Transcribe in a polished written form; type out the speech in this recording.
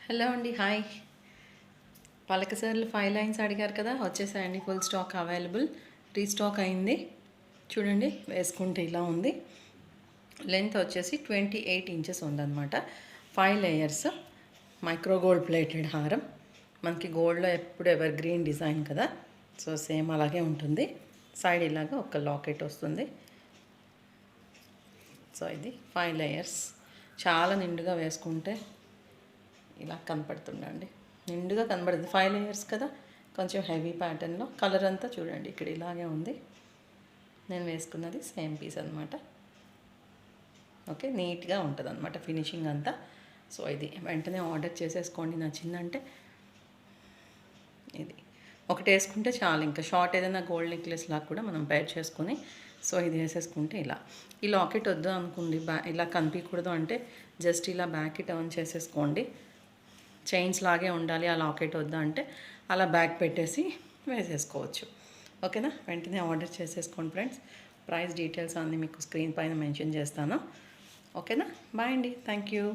Hello అండి, hi. పలకసార్లు 5 lines అడిగారు కదా, వచ్చేసాయండి. ఫుల్ స్టాక్ అవైలబుల్, రీస్టాక్ అయింది. చూడండి, వేసుకుంటే ఇలా ఉంది. లెంత్ వచ్చేసి 28 ఇంచెస్ ఉందన్నమాట. 5 లేయర్స్, మైక్రో గోల్డ్ ప్లేటెడ్ హారం. మనకి గోల్డ్లో ఎప్పుడు ఎవర్ గ్రీన్ డిజైన్ కదా, సో సేమ్ అలాగే ఉంటుంది. సైడ్ ఇలాగా ఒక లాకెట్ వస్తుంది. సో ఇది 5 లేయర్స్. చాలా నిండుగా వేసుకుంటే ఇలా కనపడుతుండండి, నిండుగా కనబడుతుంది. 5 లేయర్స్ కదా, కొంచెం హెవీ ప్యాటర్న్లో. కలర్ అంతా చూడండి ఇక్కడ ఇలాగే ఉంది. నేను వేసుకున్నది సేమ్ పీస్ అనమాట. ఓకే, నీట్గా ఉంటుంది అనమాట ఫినిషింగ్ అంతా. సో ఇది వెంటనే ఆర్డర్ చేసేసుకోండి, నచ్చిందంటే. ఇది ఒకటి వేసుకుంటే చాలు. ఇంకా షార్ట్ ఏదైనా గోల్డ్ నెక్లెస్ లాగా కూడా మనం పేర్ చేసుకుని, సో ఇది వేసేసుకుంటే ఇలా. ఈ లాకెట్ వద్దు అనుకోండి, ఇలా కనిపించకూడదు అంటే జస్ట్ ఇలా బ్యాక్కి టర్న్ చేసేసుకోండి. చైన్స్ లాగే ఉండాలి, ఆ లాకెట్ వద్దా అంటే అలా బ్యాక్ పెట్టేసి వేసేసుకోవచ్చు. ఓకేనా, వెంటనే ఆర్డర్ చేసేసుకోండి ఫ్రెండ్స్. ప్రైస్ డీటెయిల్స్ అన్నీ మీకు స్క్రీన్ పైన మెన్షన్ చేస్తాను. ఓకేనా, బాయ్ అండి, థ్యాంక్ యూ.